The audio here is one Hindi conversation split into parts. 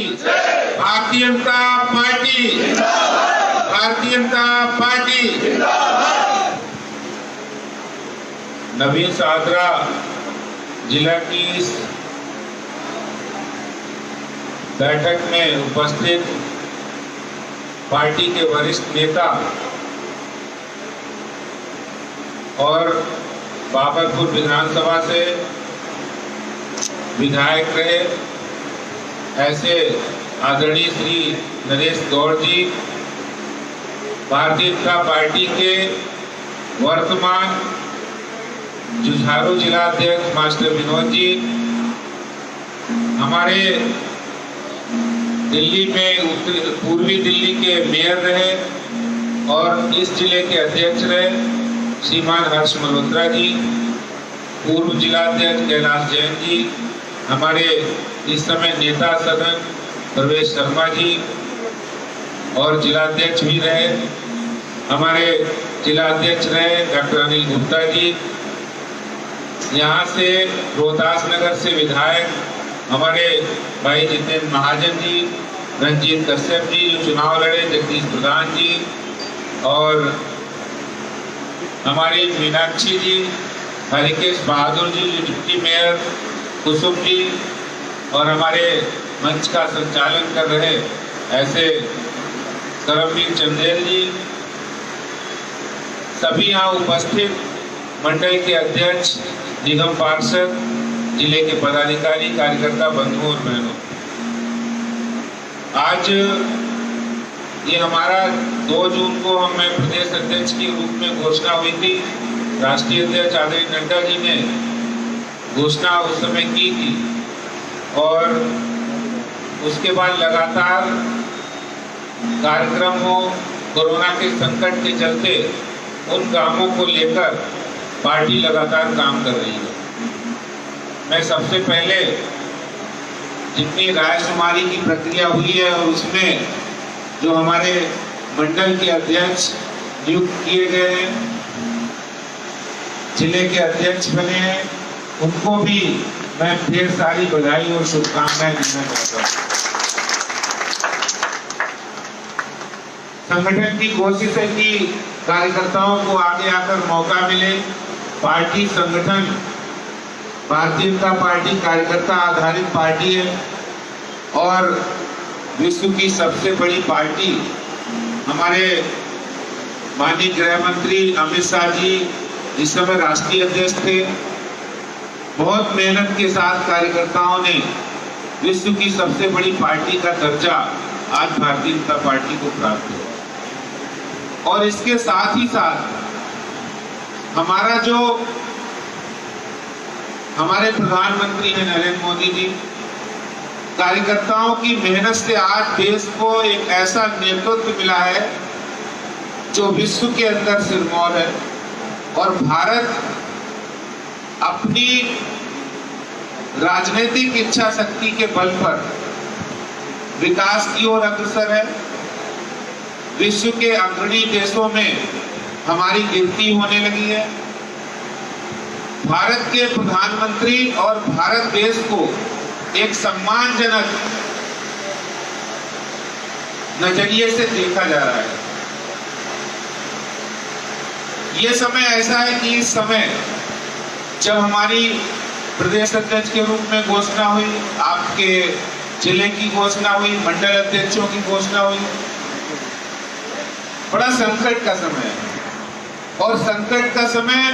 Bharatiya Janata party, Bharatiya Janata party. नवीन सादरा जिला की इस बैठक में उपस्थित पार्टी के वरिष्ठ नेता और बाबरपुर विधानसभा से विधायक रहे ऐसे आदरणीय श्री नरेश गौड़ जी, भारतीय जनता पार्टी के वर्तमान जुझारू जिला अध्यक्ष मास्टर विनोद जी, हमारे दिल्ली में पूर्वी दिल्ली के मेयर रहे और इस जिले के अध्यक्ष रहे श्रीमान हर्ष मल्होत्रा जी, पूर्व जिला अध्यक्ष कैलाश जैन जी, हमारे इस समय नेता सदन प्रवेश शर्मा जी और जिला अध्यक्ष भी रहे, हमारे जिला अध्यक्ष रहे डॉक्टर अनिल गुप्ता जी, यहाँ से रोहतास नगर से विधायक हमारे भाई जितेंद्र महाजन जी, रंजीत कश्यप जी जो चुनाव लड़े, जगदीश प्रधान जी और हमारी मीनाक्षी जी, हरिकेश बहादुर जी जो डिप्टी मेयर, कुसुम जी और हमारे मंच का संचालन कर रहे ऐसे करमवीर चंदेल जी, सभी यहाँ उपस्थित मंडल के अध्यक्ष, निगम पार्षद, जिले के पदाधिकारी, कार्यकर्ता, बंधुओं और बहनों, आज ये हमारा 2 जून को हमें प्रदेश अध्यक्ष के रूप में घोषणा हुई थी। राष्ट्रीय अध्यक्ष आदरणीय नड्डा जी ने घोषणा उस समय की थी और उसके बाद लगातार कार्यक्रमों, कोरोना के संकट के चलते उन कामों को लेकर पार्टी लगातार काम कर रही है। मैं सबसे पहले जितनी रायशुमारी की प्रक्रिया हुई है और उसमें जो हमारे मंडल के अध्यक्ष नियुक्त किए गए हैं, जिले के अध्यक्ष बने हैं, उनको भी मैं ढेर सारी बधाई और शुभकामनाएं देना चाहता हूँ। संगठन की कोशिश है कि कार्यकर्ताओं को आगे आकर मौका मिले। पार्टी संगठन भारतीय जनता पार्टी कार्यकर्ता आधारित पार्टी है और विश्व की सबसे बड़ी पार्टी। हमारे माननीय गृह मंत्री अमित शाह जी इस समय राष्ट्रीय अध्यक्ष थे। बहुत मेहनत के साथ कार्यकर्ताओं ने विश्व की सबसे बड़ी पार्टी का दर्जा आज भारतीय जनता पार्टी को प्राप्त हुआ और इसके साथ ही साथ हमारे प्रधानमंत्री हैं नरेंद्र मोदी जी, कार्यकर्ताओं की मेहनत से आज देश को एक ऐसा नेतृत्व मिला है जो विश्व के अंदर सिरमौर है और भारत अपनी राजनीतिक इच्छा शक्ति के बल पर विकास की ओर अग्रसर है। विश्व के अग्रणी देशों में हमारी गिनती होने लगी है। भारत के प्रधानमंत्री और भारत देश को एक सम्मानजनक नजरिए से देखा जा रहा है। ये समय ऐसा है कि इस समय जब हमारी प्रदेश अध्यक्ष के रूप में घोषणा हुई, आपके जिले की घोषणा हुई, मंडल अध्यक्षों की घोषणा हुई, बड़ा संकट का समय है और संकट का समय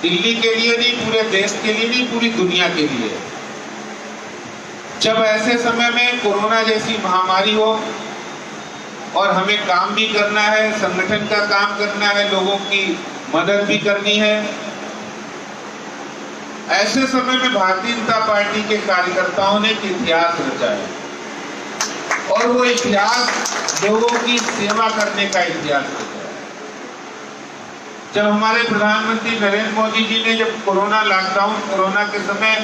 दिल्ली के लिए नहीं, पूरे देश के लिए नहीं, पूरी दुनिया के लिए। जब ऐसे समय में कोरोना जैसी महामारी हो और हमें काम भी करना है, संगठन का काम करना है, लोगों की मदद भी करनी है, ऐसे समय में भारतीय जनता पार्टी के कार्यकर्ताओं ने एक इतिहास रचा है और वो इतिहास लोगों की सेवा करने का इतिहास रचा है। जब हमारे प्रधानमंत्री नरेंद्र मोदी जी ने जब कोरोना के समय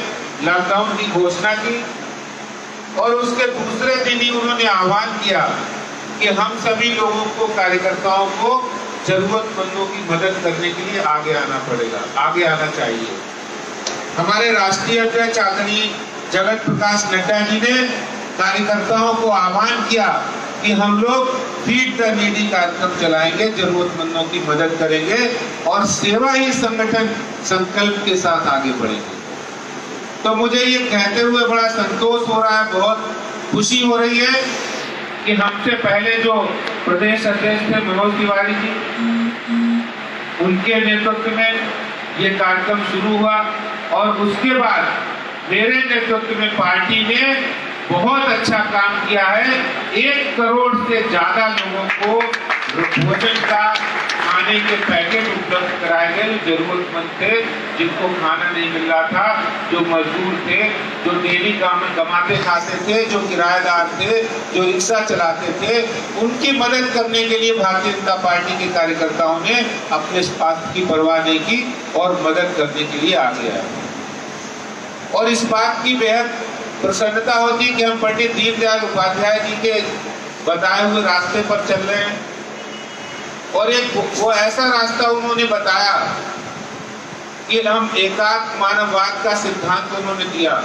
लॉकडाउन की घोषणा की और उसके दूसरे दिन ही उन्होंने आह्वान किया कि हम सभी लोगों को, कार्यकर्ताओं को जरूरतमंदों की मदद करने के लिए आगे आना पड़ेगा, आगे आना चाहिए। हमारे राष्ट्रीय अध्यक्ष आदरणीय जगत प्रकाश नड्डा जी ने कार्यकर्ताओं को आह्वान किया कि हम लोग फीड द नीडी कार्यक्रम चलाएंगे, जरूरतमंदों की मदद करेंगे और सेवा ही संगठन संकल्प के साथ आगे बढ़ेंगे। तो मुझे ये कहते हुए बड़ा संतोष हो रहा है, बहुत खुशी हो रही है कि हमसे पहले जो प्रदेश अध्यक्ष थे मनोज तिवारी जी, उनके नेतृत्व में ये कार्यक्रम शुरू हुआ और उसके बाद मेरे नेतृत्व में पार्टी ने बहुत अच्छा काम किया है। 1 करोड़ से ज्यादा लोगों को भोजन का खाने के पैकेट उपलब्ध कराए गए जो जरूरतमंद थे, जिनको खाना नहीं मिल रहा था, जो मजदूर थे, जो डेली काम कमाते खाते थे, जो किराएदार थे, जो रिक्शा चलाते थे, उनकी मदद करने के लिए भारतीय जनता पार्टी के कार्यकर्ताओं ने अपने स्वास्थ्य की परवाह नहीं की और मदद करने के लिए आगे आए। और इस बात की बेहद प्रसन्नता होती है कि हम पंडित दीनदयाल उपाध्याय जी के बताए हुए रास्ते पर चल रहे हैं और एक वो ऐसा रास्ता उन्होंने बताया कि हम एकात्म मानववाद का सिद्धांत उन्होंने दिया।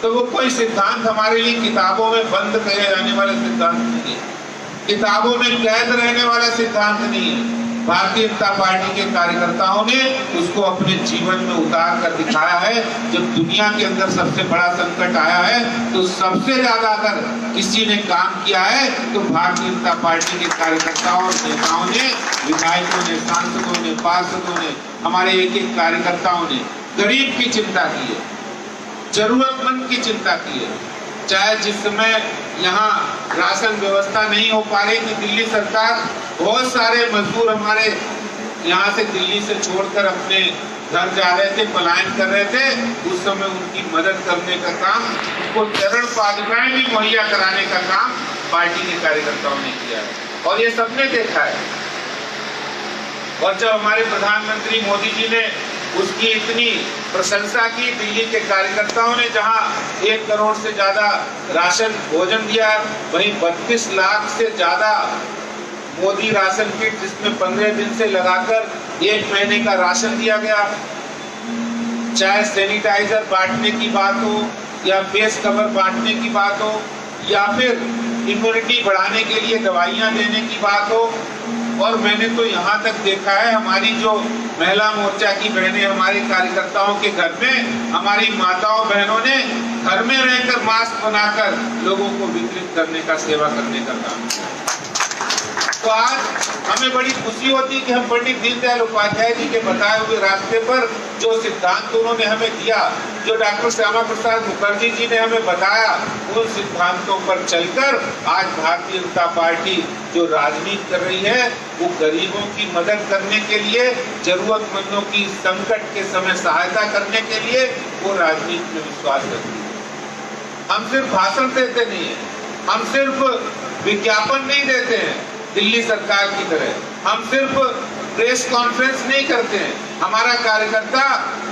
तो वो कोई सिद्धांत हमारे लिए किताबों में बंद किए जाने वाला सिद्धांत नहीं है, किताबों में कैद रहने वाला सिद्धांत नहीं है। भारतीय जनता पार्टी के कार्यकर्ताओं ने उसको अपने जीवन में उतार कर दिखाया है। जब दुनिया के अंदर सबसे बड़ा संकट आया है तो सबसे ज्यादा अगर किसी ने काम किया है तो भारतीय जनता पार्टी के कार्यकर्ताओं और नेताओं ने, विधायकों ने, सांसदों ने, पार्षदों ने, हमारे एक एक कार्यकर्ताओं ने गरीब की चिंता की है, जरूरतमंद की चिंता की है। चाहे जिस समय यहाँ राशन व्यवस्था नहीं हो पा रही थी, दिल्ली सरकार, बहुत सारे मजदूर हमारे यहाँ से दिल्ली से छोड़कर अपने घर जा रहे थे, पलायन कर रहे थे, उस समय उनकी मदद करने का काम, उनको चरण पादुकाएं भी मुहैया कराने का काम पार्टी के कार्यकर्ताओं ने किया है और ये सबने देखा है। और जब हमारे प्रधानमंत्री मोदी जी ने उसकी इतनी प्रशंसा की, दिल्ली के कार्यकर्ताओं ने जहां 1 करोड़ से ज्यादा राशन भोजन दिया, वहीं 32 लाख से ज्यादा मोदी राशन किट, जिसमें 15 दिन से लगाकर 1 महीने का राशन दिया गया। चाहे सैनिटाइजर बांटने की बात हो या फेस कवर बांटने की बात हो या फिर इम्यूनिटी बढ़ाने के लिए दवाइयां देने की बात हो। और मैंने तो यहाँ तक देखा है, हमारी जो महिला मोर्चा की बहनें हमारे कार्यकर्ताओं के घर में, हमारी माताओं बहनों ने घर में रहकर मास्क बनाकर लोगों को वितरित करने का, सेवा करने का काम किया। तो आज हमें बड़ी खुशी होती है कि हम पंडित दीनदयाल उपाध्याय जी के बताए हुए रास्ते पर जो सिद्धांत उन्होंने हमें दिया, जो डॉक्टर श्यामा प्रसाद मुखर्जी जी ने हमें बताया, उन सिद्धांतों पर चलकर आज भारतीय जनता पार्टी जो राजनीति कर रही है वो गरीबों की मदद करने के लिए, जरूरतमंदों की संकट के समय सहायता करने के लिए वो राजनीति में विश्वास रखती है। हम सिर्फ भाषण देते नहीं है, हम सिर्फ विज्ञापन नहीं देते हैं दिल्ली सरकार की तरह, हम सिर्फ प्रेस कॉन्फ्रेंस नहीं करते हैं। हमारा कार्यकर्ता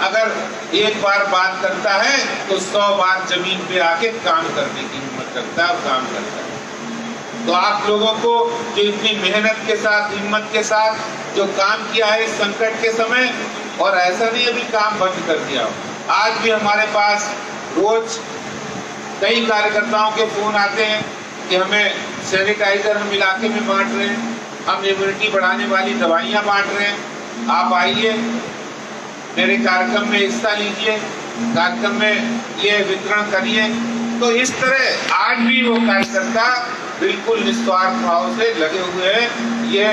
अगर एक बार बात करता है तो 100 बार जमीन पे आके काम करने की हिम्मत रखता है और काम करता है। तो आप लोगों को जो इतनी मेहनत के साथ, हिम्मत के साथ जो काम किया है इस संकट के समय, और ऐसा नहीं अभी काम बंद कर दिया हो, आज भी हमारे पास रोज कई कार्यकर्ताओं के फोन आते हैं कि हमें सैनिटाइजर हम इलाके में बांट रहे हैं, हम इम्यूनिटी बढ़ाने वाली दवाइयां बांट रहे हैं, आप आइए मेरे कार्यक्रम में हिस्सा लीजिए, कार्यक्रम में ये वितरण करिए। तो इस तरह आज भी वो कार्यकर्ता बिल्कुल निस्वार्थ भाव से लगे हुए हैं। ये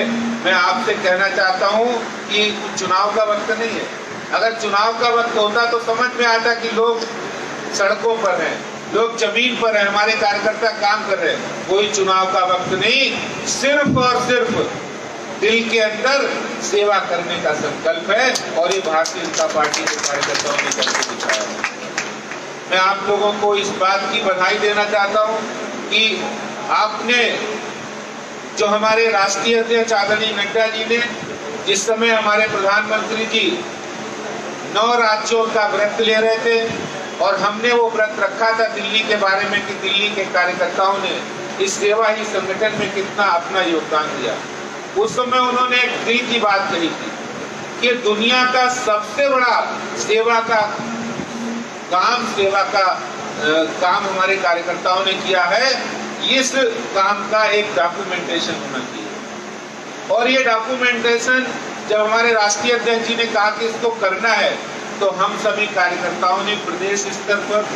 मैं आपसे कहना चाहता हूँ कि चुनाव का वक्त नहीं है। अगर चुनाव का वक्त होता तो समझ में आता कि लोग सड़कों पर हैं, लोग जमीन पर है, हमारे कार्यकर्ता काम कर रहे हैं। कोई चुनाव का वक्त नहीं, सिर्फ और सिर्फ दिल के अंदर सेवा करने का संकल्प है और ये भारतीय जनता पार्टी के कार्यकर्ताओं ने करके दिखाया है। मैं आप लोगों को इस बात की बधाई देना चाहता हूँ कि आपने जो हमारे राष्ट्रीय अध्यक्ष आदरणीय नड्डा जी ने, जिस समय हमारे प्रधानमंत्री जी 9 राज्यों का व्रत ले रहे थे और हमने वो व्रत रखा था दिल्ली के बारे में कि दिल्ली के कार्यकर्ताओं ने इस सेवा ही संगठन में कितना अपना योगदान दिया। उस समय उन्होंने एक दिल की बात कही थी कि दुनिया का सबसे बड़ा सेवा का काम, सेवा का काम हमारे कार्यकर्ताओं ने किया है, इस काम का एक डॉक्यूमेंटेशन होना चाहिए। और ये डॉक्यूमेंटेशन जब हमारे राष्ट्रीय अध्यक्ष जी ने कहा कि इसको करना है, तो हम सभी कार्यकर्ताओं ने प्रदेश स्तर पर,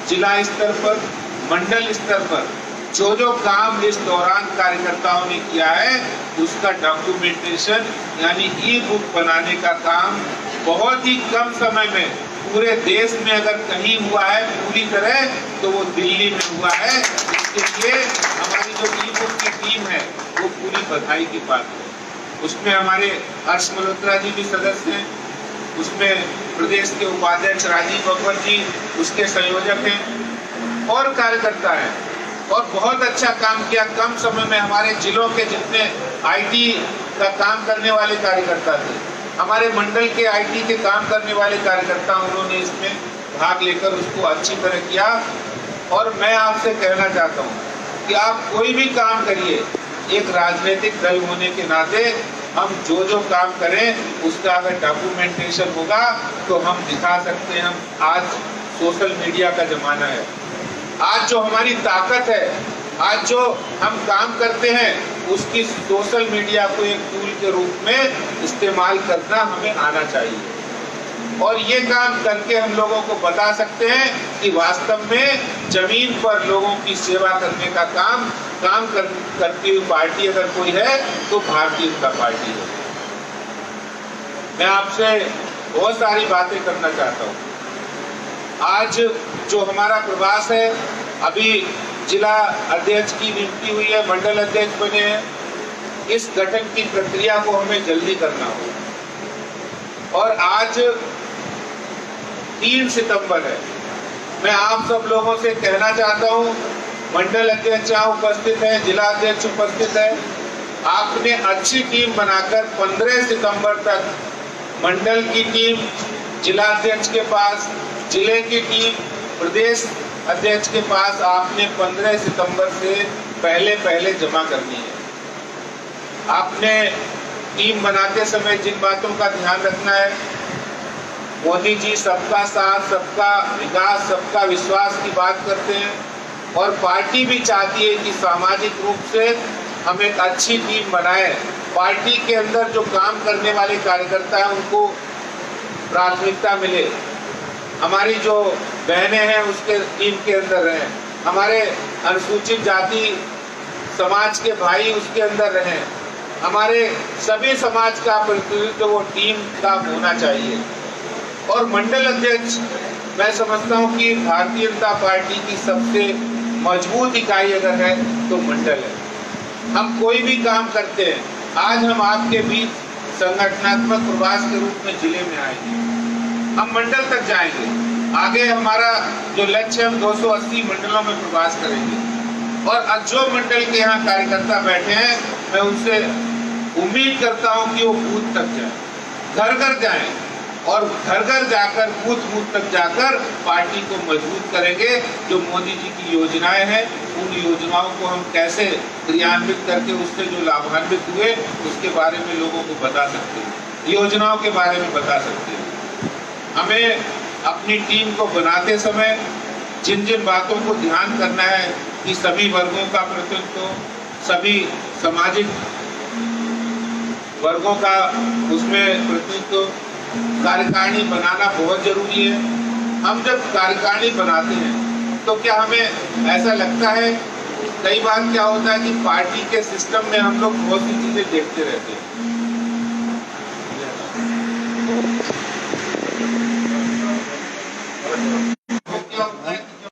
जिला स्तर पर, मंडल स्तर पर जो काम इस दौरान कार्यकर्ताओं ने किया है उसका डॉक्यूमेंटेशन यानी ई बुक बनाने का काम बहुत ही कम समय में पूरे देश में अगर कहीं हुआ है पूरी तरह तो वो दिल्ली में हुआ है। इसके लिए हमारी जो ई बुक की टीम है वो पूरी बधाई की बात है। उसमें हमारे हर्ष मल्होत्रा जी भी सदस्य हैं, उसमें प्रदेश के उपाध्यक्ष राजीव बब्बर जी उसके संयोजक हैं और कार्यकर्ता हैं और बहुत अच्छा काम किया। कम समय में हमारे जिलों के जितने आईटी का काम करने वाले कार्यकर्ता थे, हमारे मंडल के आईटी के काम करने वाले कार्यकर्ता, उन्होंने इसमें भाग लेकर उसको अच्छी तरह किया। और मैं आपसे कहना चाहता हूँ कि आप कोई भी काम करिए, एक राजनीतिक दल होने के नाते हम जो काम करें उसका अगर डॉक्यूमेंटेशन होगा तो हम दिखा सकते हैं। हम आज सोशल मीडिया का जमाना है, आज जो हमारी ताकत है, आज जो हम काम करते हैं उसकी सोशल मीडिया को एक टूल के रूप में इस्तेमाल करना हमें आना चाहिए। और ये काम करके हम लोगों को बता सकते हैं कि वास्तव में जमीन पर लोगों की सेवा करने का काम करती हुई पार्टी अगर कोई है तो भारतीय जनता पार्टी है। मैं आपसे बहुत सारी बातें करना चाहता हूँ। आज जो हमारा प्रवास है, अभी जिला अध्यक्ष की नियुक्ति हुई है, मंडल अध्यक्ष बने हैं, इस गठन की प्रक्रिया को हमें जल्दी करना होगा। और आज 3 सितंबर है। मैं आप सब लोगों से कहना चाहता हूं, मंडल अध्यक्ष यहाँ उपस्थित है, जिला अध्यक्ष उपस्थित है, आपने अच्छी टीम बनाकर 15 सितंबर तक मंडल की टीम जिला अध्यक्ष के पास, जिले की टीम प्रदेश अध्यक्ष के पास आपने 15 सितंबर से पहले जमा करनी है। आपने टीम बनाते समय जिन बातों का ध्यान रखना है, मोदी जी सबका साथ, सबका विकास, सबका विश्वास की बात करते हैं और पार्टी भी चाहती है कि सामाजिक रूप से हम एक अच्छी टीम बनाएं। पार्टी के अंदर जो काम करने वाले कार्यकर्ता हैं उनको प्राथमिकता मिले, हमारी जो बहनें हैं उसके टीम के अंदर रहें, हमारे अनुसूचित जाति समाज के भाई उसके अंदर रहें, हमारे सभी समाज का प्रतिनिधित्व वो टीम का होना चाहिए। और मंडल अध्यक्ष मैं समझता हूँ कि भारतीय जनता पार्टी की सबसे मजबूत इकाई अगर है तो मंडल है। हम कोई भी काम करते हैं, आज हम आपके बीच संगठनात्मक प्रवास के रूप में जिले में आएंगे, हम मंडल तक जाएंगे, आगे हमारा जो लक्ष्य है हम 280 मंडलों में प्रवास करेंगे। और जो मंडल के यहाँ कार्यकर्ता बैठे हैं मैं उनसे उम्मीद करता हूँ कि वो बूथ तक जाएं, घर घर जाएं और घर घर जाकर बूथ तक जाकर पार्टी को मजबूत करेंगे। जो मोदी जी की योजनाएं हैं उन योजनाओं को हम कैसे क्रियान्वित करके उससे जो लाभान्वित हुए उसके बारे में लोगों को बता सकते हैं, योजनाओं के बारे में बता सकते हैं। हमें अपनी टीम को बनाते समय जिन जिन बातों को ध्यान करना है कि सभी वर्गों का प्रतिनिधित्व, सभी सामाजिक वर्गों का उसमें प्रतिनिधित्व, कार्यकारिणी बनाना बहुत जरूरी है। हम जब कार्यकारिणी बनाते हैं तो क्या हमें ऐसा लगता है, कई बार क्या होता है कि पार्टी के सिस्टम में हम लोग बहुत सी चीजें देखते रहते हैं,